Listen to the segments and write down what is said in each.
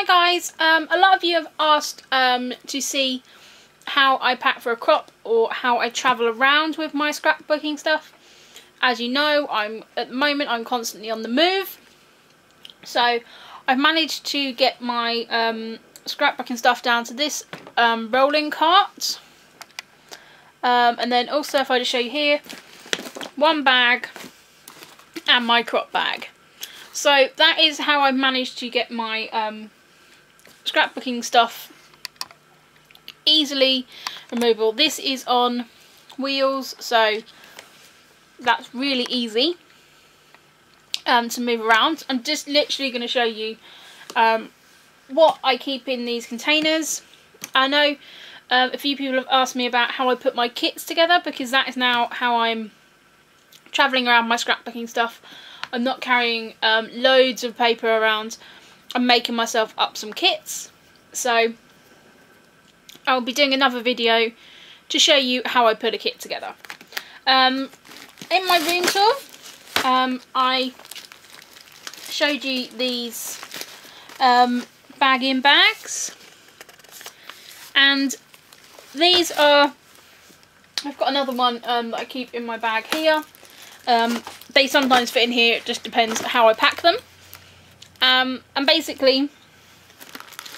Hi guys, a lot of you have asked to see how I pack for a crop or how I travel around with my scrapbooking stuff. As you know, at the moment I'm constantly on the move, so I've managed to get my scrapbooking stuff down to this rolling cart, and then also if I just show you here, one bag and my crop bag. So that is how I've managed to get my scrapbooking stuff easily removable. This is on wheels, so that's really easy to move around. I'm just literally going to show you what I keep in these containers. I know a few people have asked me about how I put my kits together, because that is now how I'm travelling around my scrapbooking stuff. I'm not carrying loads of paper around. I'm making myself up some kits. So I'll be doing another video to show you how I put a kit together. In my room tour, I showed you these bag-in bags. And these are, I've got another one that I keep in my bag here. They sometimes fit in here, it just depends how I pack them. And basically,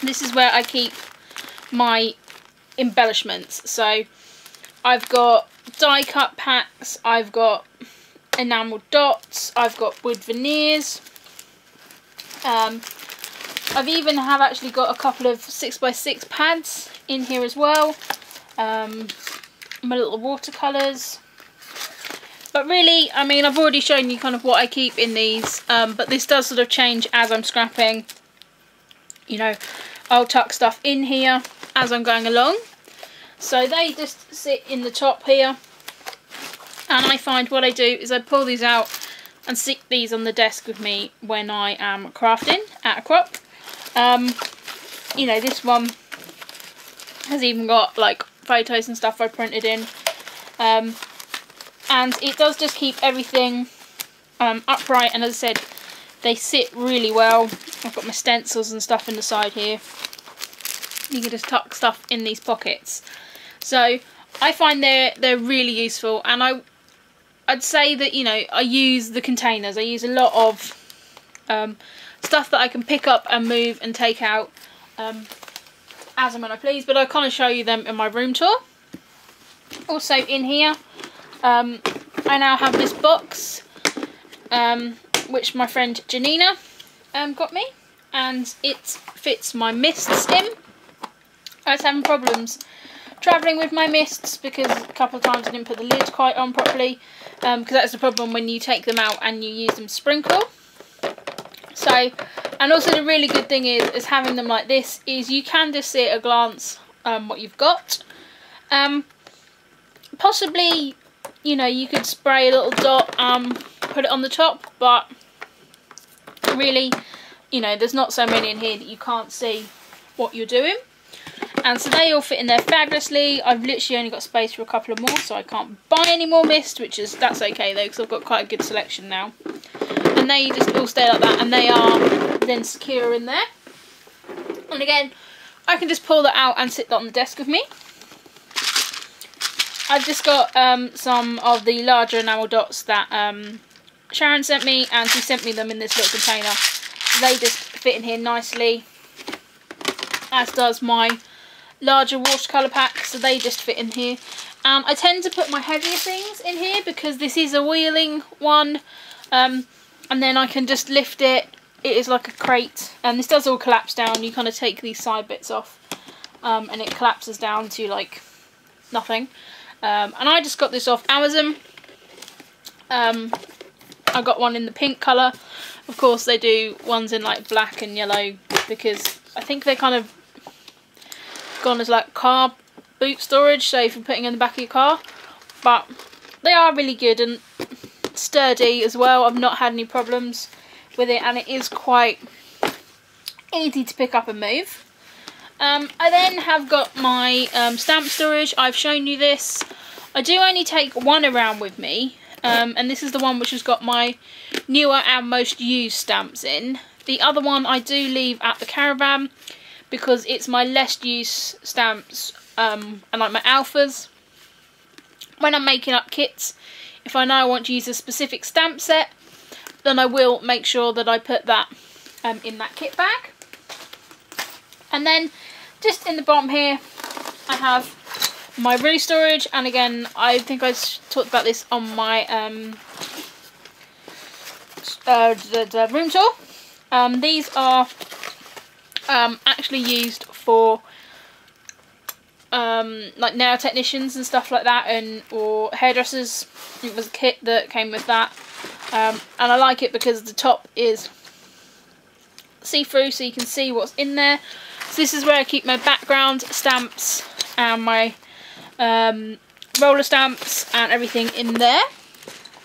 this is where I keep my embellishments. So I've got die cut packs, I've got enamel dots, I've got wood veneers. I've even actually got a couple of 6x6 pads in here as well. My little watercolours. But really, I mean, I've already shown you kind of what I keep in these, but this does sort of change as I'm scrapping. You know, I'll tuck stuff in here as I'm going along. So they just sit in the top here. And I find what I do is I pull these out and stick these on the desk with me when I am crafting at a crop. You know, this one has even got like photos and stuff I printed in. And it does just keep everything upright, and as I said, they sit really well. I've got my stencils and stuff in the side here. You can just tuck stuff in these pockets. So I find they're really useful, and I'd say that, you know, I use the containers. I use a lot of stuff that I can pick up and move and take out as and when I please, but I kind of show you them in my room tour. Also in here, I now have this box which my friend Janina got me, and it fits my mists in. I was having problems travelling with my mists because a couple of times I didn't put the lid quite on properly, because that's the problem when you take them out and you use them to sprinkle. So, and also the really good thing is having them like this is you can just see at a glance what you've got. Possibly, you know, you could spray a little dot, put it on the top, but really, you know, there's not so many in here that you can't see what you're doing. And so they all fit in there fabulously. I've literally only got space for a couple of more, so I can't buy any more mist, that's okay though, because I've got quite a good selection now. And they just all stay like that, and they are then secure in there. And again, I can just pull that out and sit that on the desk with me. I've just got some of the larger enamel dots that Sharon sent me, and she sent me them in this little container. They just fit in here nicely, as does my larger watercolour pack, so they just fit in here. I tend to put my heavier things in here because this is a wheeling one, and then I can just lift it. It is like a crate, and this does all collapse down. You kind of take these side bits off, and it collapses down to like nothing. And I just got this off Amazon. I got one in the pink colour. Of course they do ones in like black and yellow, because I think they're kind of gone as like car boot storage, so if you're putting in the back of your car. But they are really good and sturdy as well. I've not had any problems with it, and it is quite easy to pick up and move. I then have got my stamp storage. I've shown you this. I do only take one around with me, and this is the one which has got my newer and most used stamps in. The other one I do leave at the caravan because it's my less use stamps, and like my alphas. When I'm making up kits, if I know I want to use a specific stamp set, then I will make sure that I put that in that kit bag. And then just in the bottom here I have my room storage, and again I think I talked about this on my the room tour. These are actually used for like nail technicians and stuff like that, and or hairdressers. It was a kit that came with that, and I like it because the top is see-through so you can see what's in there. So this is where I keep my background stamps and my roller stamps and everything in there.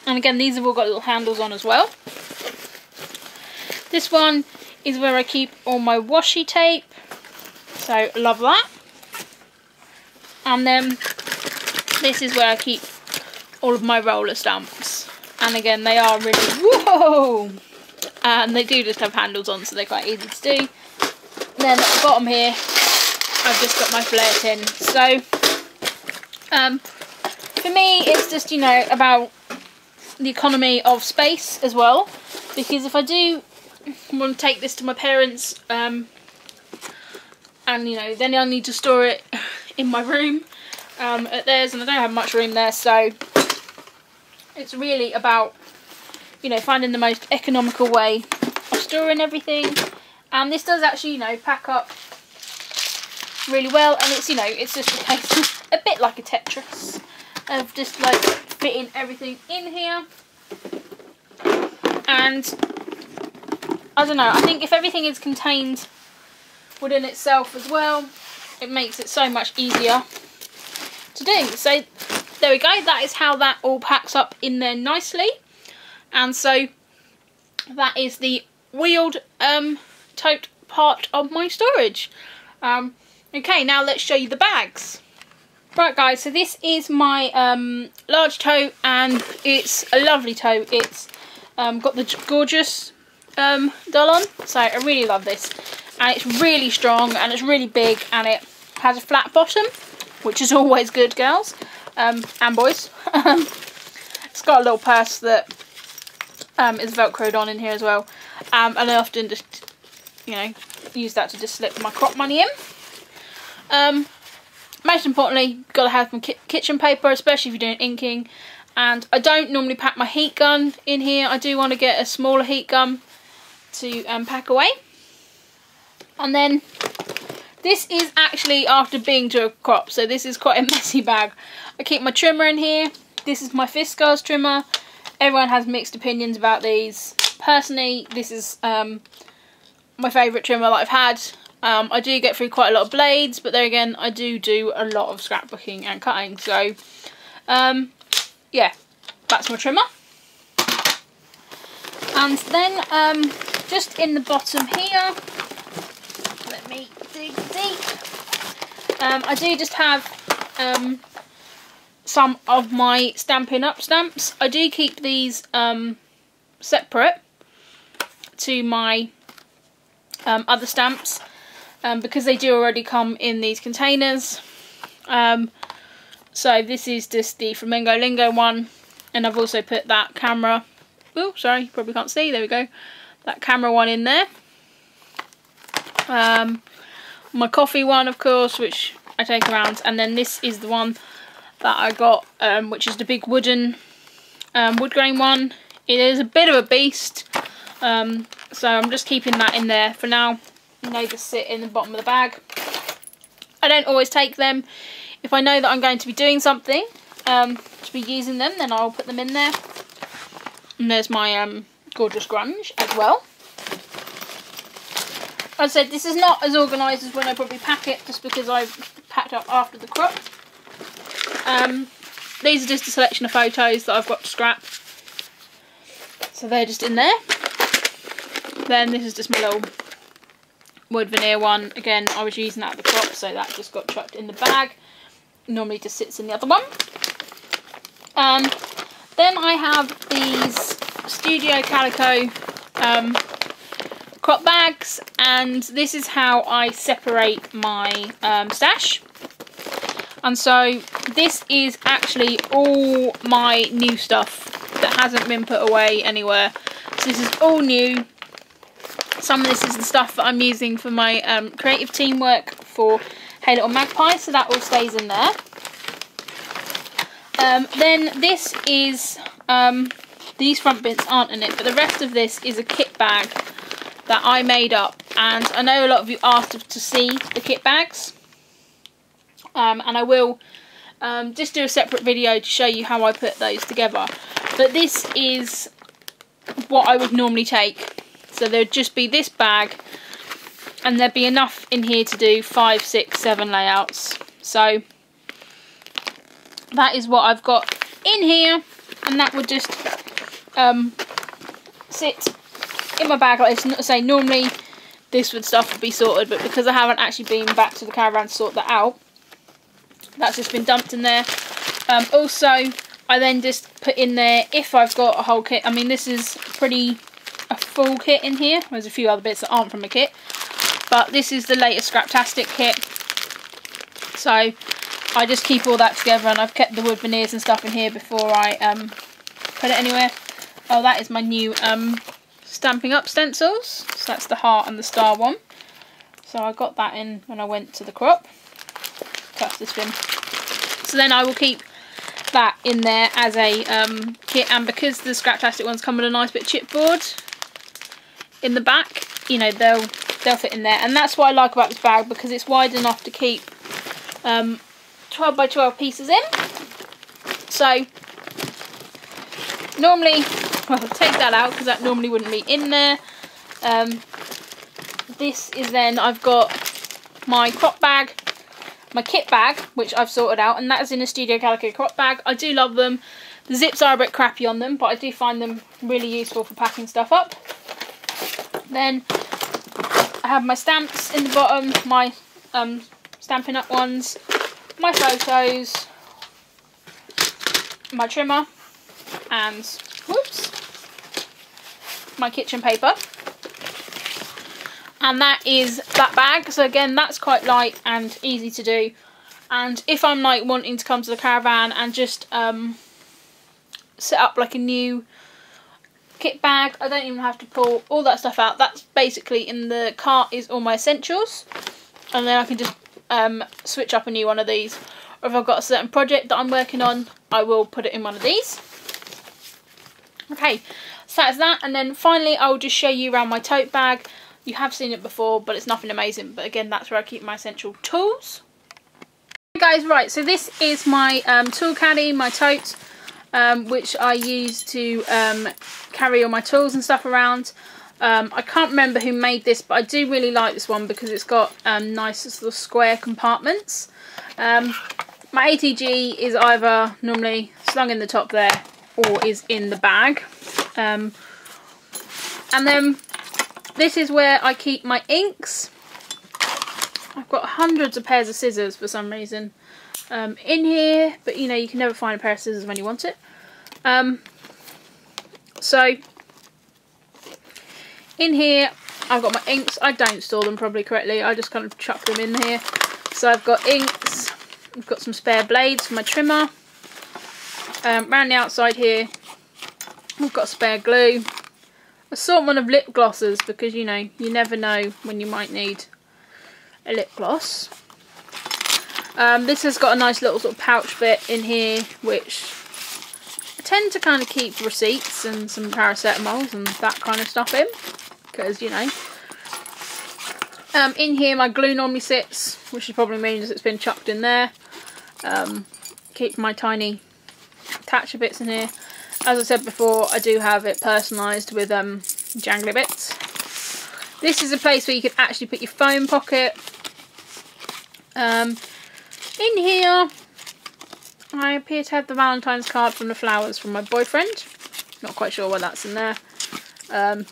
And again, these have all got little handles on as well. This one is where I keep all my washi tape, so I love that. And then this is where I keep all of my roller stamps, and again they are really, whoa, and they do just have handles on, so they're quite easy to do. And then at the bottom here I've just got my flare tin. So for me it's just, you know, about the economy of space as well, because if I do want to take this to my parents, and you know, then I'll need to store it in my room at theirs, and I don't have much room there, so it's really about, you know, finding the most economical way of storing everything. And this does actually, you know, pack up really well, and it's, you know, it's just a case of a bit like a Tetris of just like fitting everything in here. And I don't know, I think if everything is contained within itself as well, it makes it so much easier to do. So there we go, that is how that all packs up in there nicely. And so that is the wheeled tote part of my storage. Okay, now let's show you the bags. Right guys, so this is my large tote, and it's a lovely tote. It's got the gorgeous doll on, so I really love this. And it's really strong, and it's really big, and it has a flat bottom, which is always good, girls and boys. It's got a little purse that is velcroed on in here as well, and I often just, you know, use that to just slip my crop money in. Most importantly, got to have some kitchen paper, especially if you're doing inking. And I don't normally pack my heat gun in here. I do want to get a smaller heat gun to pack away. And then this is actually after being to a crop, so this is quite a messy bag. I keep my trimmer in here. This is my Fiskars trimmer. Everyone has mixed opinions about these. Personally, this is my favourite trimmer that I've had. I do get through quite a lot of blades, but there again, I do a lot of scrapbooking and cutting. So, yeah, that's my trimmer. And then, just in the bottom here, let me dig deep. I do just have some of my Stampin' Up stamps. I do keep these separate to my other stamps, because they do already come in these containers. So this is just the Flamingo Lingo one, and I've also put that camera, oh sorry, you probably can't see, there we go, that camera one in there. My coffee one, of course, which I take around, and then this is the one that I got, which is the big wooden wood grain one. It is a bit of a beast, so I'm just keeping that in there for now. And they just sit in the bottom of the bag. I don't always take them. If I know that I'm going to be doing something, to be using them, then I'll put them in there. And there's my gorgeous grunge as well. As I said, this is not as organised as when I probably pack it, just because I've packed up after the crop. These are just a selection of photos that I've got to scrap. So they're just in there. Then this is just my little wood veneer one. Again, I was using that at the crop, so that just got chucked in the bag. Normally just sits in the other one. Then I have these Studio Calico crop bags, and this is how I separate my stash. And so this is actually all my new stuff that hasn't been put away anywhere. So this is all new. Some of this is the stuff that I'm using for my creative teamwork for Hey Little Magpie, so that all stays in there. Then this is, these front bits aren't in it, but the rest of this is a kit bag that I made up. And I know a lot of you asked to see the kit bags. And I will just do a separate video to show you how I put those together. But this is what I would normally take. So there'd just be this bag, and there'd be enough in here to do 5, 6, 7 layouts. So that is what I've got in here, and that would just sit in my bag like this. Not to say normally this stuff would be sorted, but because I haven't actually been back to the caravan to sort that out, that's just been dumped in there. Also, I then just put in there, if I've got a whole kit, I mean this is a full kit in here. There's a few other bits that aren't from a kit, but this is the latest Scraptastic kit. So I just keep all that together, and I've kept the wood veneers and stuff in here before I put it anywhere. Oh, that is my new Stampin' Up stencils. So that's the heart and the star one. So I got that in when I went to the crop. That's this bin. So then I will keep that in there as a kit, and because the Scraptastic ones come with a nice bit of chipboard in the back, you know, they'll fit in there. And that's what I like about this bag, because it's wide enough to keep 12 by 12 pieces in. So normally, well, I'll take that out because that normally wouldn't be in there. This is then, I've got my crop bag, my kit bag, which I've sorted out, and that is in a Studio Calico crop bag. I do love them. The zips are a bit crappy on them, but I do find them really useful for packing stuff up. Then I have my stamps in the bottom, my Stampin' Up ones, my photos, my trimmer, and whoops, my kitchen paper. And that is that bag. So again, that's quite light and easy to do. And if I'm like wanting to come to the caravan and just set up like a new kit bag, I don't even have to pull all that stuff out. That's basically in the cart is all my essentials, and then I can just switch up a new one of these. Or if I've got a certain project that I'm working on, I will put it in one of these. Okay, so that's that. And then finally I'll just show you around my tote bag. You have seen it before, but it's nothing amazing. But again, that's where I keep my essential tools. Okay guys, right, so this is my tool caddy, my tote, which I use to carry all my tools and stuff around. I can't remember who made this, but I do really like this one because it's got nice little square compartments. My ATG is either normally slung in the top there or is in the bag. And then this is where I keep my inks. I've got hundreds of pairs of scissors for some reason in here, but you know, you can never find a pair of scissors when you want it. So in here I've got my inks. I don't store them probably correctly, I just kind of chuck them in here. So I've got inks, I've got some spare blades for my trimmer. Around the outside here I've got spare glue, assortment of lip glosses, because you know, you never know when you might need a lip gloss. This has got a nice little sort of pouch bit in here, which I tend to kind of keep receipts and some paracetamols and that kind of stuff in, because you know. In here my glue normally sits, which probably means it's been chucked in there. Keep my tiny attacher bits in here. As I said before, I do have it personalised with jangly bits. This is a place where you can actually put your phone pocket. In here I appear to have the Valentine's card from the flowers from my boyfriend. Not quite sure why that's in there. And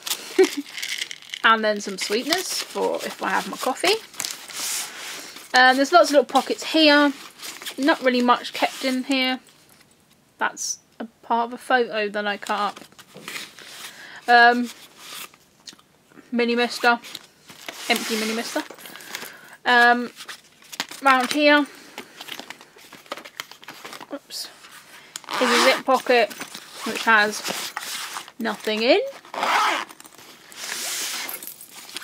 then some sweeteners for if I have my coffee. There's lots of little pockets here. Not really much kept in here. That's a part of a photo that I cut up. mini mister, empty mini mister. Round here, oops, is a zip pocket which has nothing in.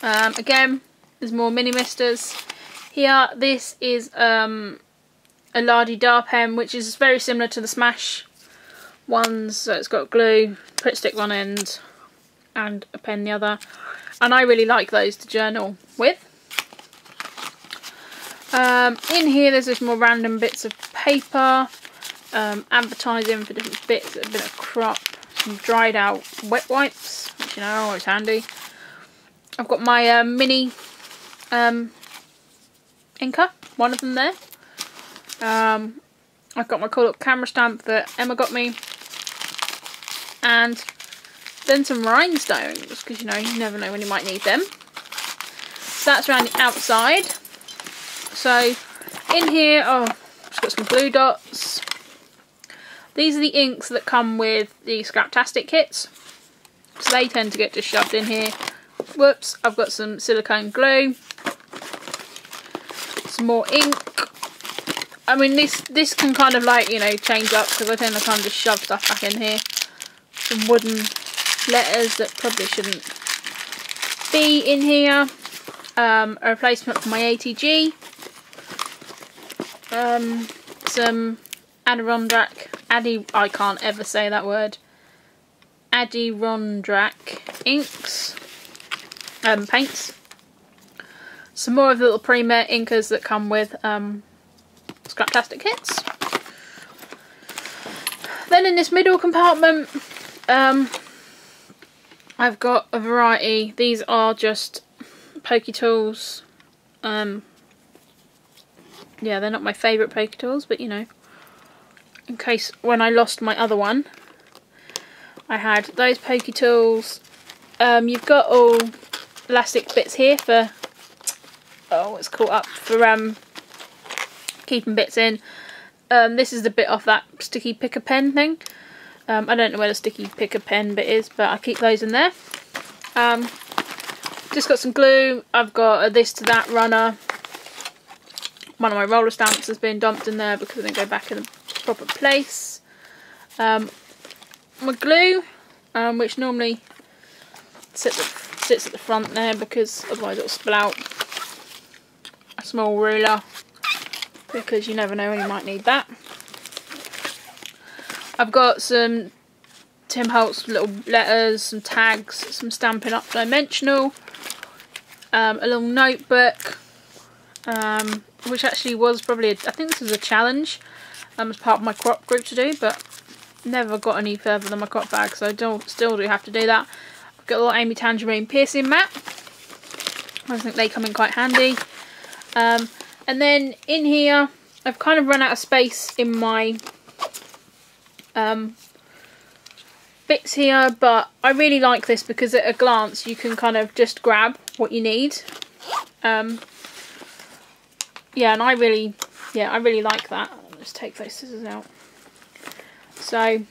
Again, there's more mini misters. Here, this is a la-di-da pen, which is very similar to the Smash ones. So it's got glue, Pritt stick one end, and a pen the other. And I really like those to journal with. In here, there's just more random bits of paper, advertising for different bits, a bit of crop, some dried out wet wipes, which you know are always handy. I've got my mini inker, one of them there. I've got my cool little camera stamp that Emma got me, and then some rhinestones, because you know, you never know when you might need them. So that's around the outside. So in here, oh, just got some glue dots. These are the inks that come with the Scraptastic kits, so they tend to get just shoved in here. Whoops, I've got some silicone glue, some more ink. I mean, this can kind of like, you know, change up, because I tend to kind of just shove stuff back in here. Some wooden letters that probably shouldn't be in here. A replacement for my ATG. Some Adirondack, I can't ever say that word. Adirondack inks. Paints. Some more of the little Premier inkers that come with Scraptastic kits. Then in this middle compartment, I've got a variety. These are just pokey tools. Yeah, they're not my favourite pokey tools, but you know, in case when I lost my other one, I had those pokey tools. You've got all elastic bits here for, oh, it's caught up for keeping bits in. This is the bit off that sticky picker pen thing. I don't know where the sticky picker pen bit is, but I keep those in there. Just got some glue. I've got a this to that runner. One of my roller stamps has been dumped in there because they didn't go back in the proper place. My glue, which normally sits at the front there because otherwise it'll spill out. A small ruler, because you never know when you might need that. I've got some Tim Holtz little letters, some tags, some Stampin' Up dimensional, a little notebook, which actually was probably, I think this was a challenge as part of my crop group to do, but never got any further than my crop bag, so I still do have to do that. I've got a little Amy Tangerine piercing mat. I think they come in quite handy. And then in here, I've kind of run out of space in my bits here, but I really like this because at a glance you can kind of just grab what you need. Yeah, and I really like that. Let's take those scissors out. So,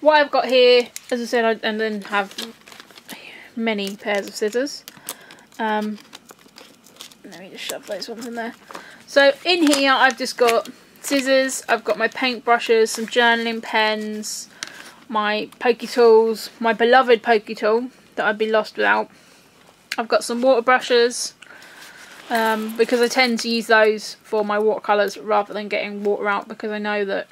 what I've got here, as I said, and then have many pairs of scissors. Let me just shove those ones in there. So in here I've just got scissors, I've got my paint brushes, some journaling pens, my pokey tools, my beloved pokey tool that I'd be lost without. I've got some water brushes, because I tend to use those for my watercolours rather than getting water out, because I know that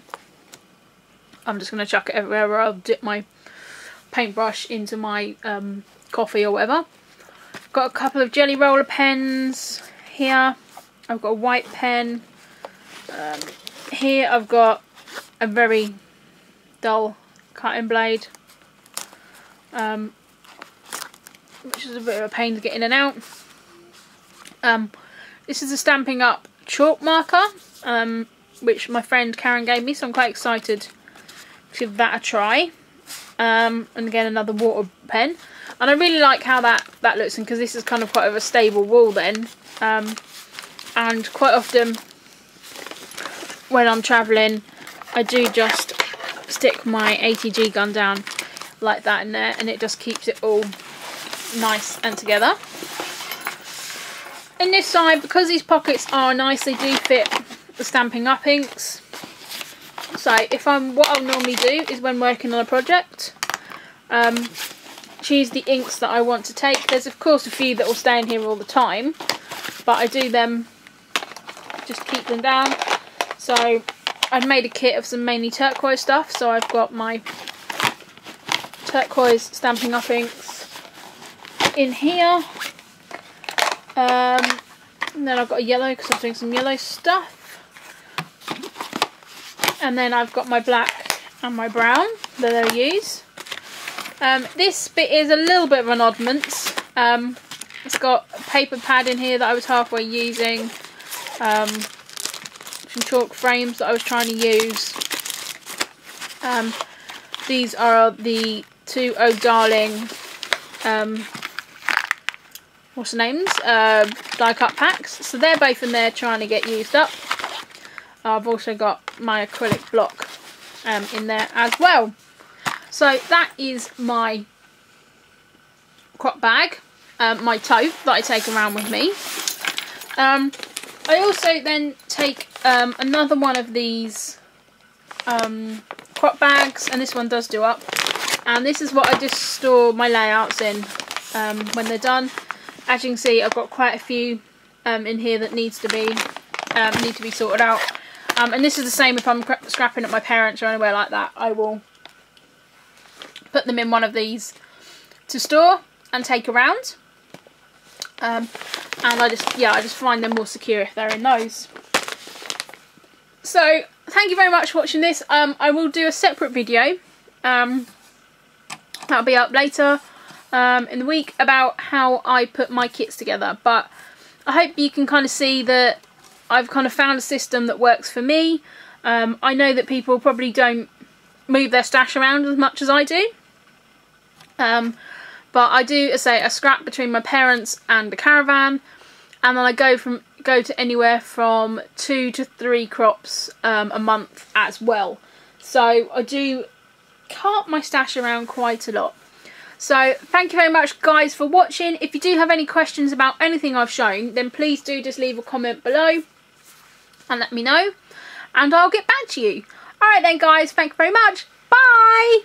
I'm just going to chuck it everywhere, or I'll dip my paintbrush into my coffee or whatever. I've got a couple of jelly roller pens here. I've got a white pen. Here I've got a very dull cutting blade, which is a bit of a pain to get in and out. This is a Stampin' Up chalk marker, which my friend Karen gave me, so I'm quite excited to give that a try. And again, another water pen, and I really like how that looks, because this is kind of quite of a stable wool then, and quite often when I'm travelling I do just stick my ATG gun down like that in there, and it just keeps it all nice and together. In this side, because these pockets are nice, they do fit the Stampin' Up inks. So what I'll normally do is, when working on a project, choose the inks that I want to take. There's of course a few that will stay in here all the time, but I do them, just keep them down. So I've made a kit of some mainly turquoise stuff, so I've got my turquoise Stampin' Up inks in here. And then I've got a yellow because I'm doing some yellow stuff. And then I've got my black and my brown that I'll use. This bit is a little bit of an oddments. It's got a paper pad in here that I was halfway using. Some chalk frames that I was trying to use. These are the two Oh Darling, what's the names? Die cut packs. So they're both in there trying to get used up. I've also got my acrylic block in there as well. So that is my crop bag, my tote that I take around with me. I also then take another one of these crop bags, and this one does do up, and this is what I just store my layouts in when they're done. As you can see, I've got quite a few in here that need to be sorted out. And this is the same if I'm scrapping at my parents or anywhere like that. I will put them in one of these to store and take around. And I just find them more secure if they're in those. So thank you very much for watching this. I will do a separate video that'll be up later in the week about how I put my kits together. But I hope you can kind of see that I've kind of found a system that works for me. I know that people probably don't move their stash around as much as I do. But I do, as I say, a scrap between my parents and the caravan, and then I go to anywhere from 2 to 3 crops a month as well. So I do cart my stash around quite a lot. So thank you very much guys for watching. If you do have any questions about anything I've shown, then please do just leave a comment below and let me know, and I'll get back to you. Alright then guys, thank you very much. Bye!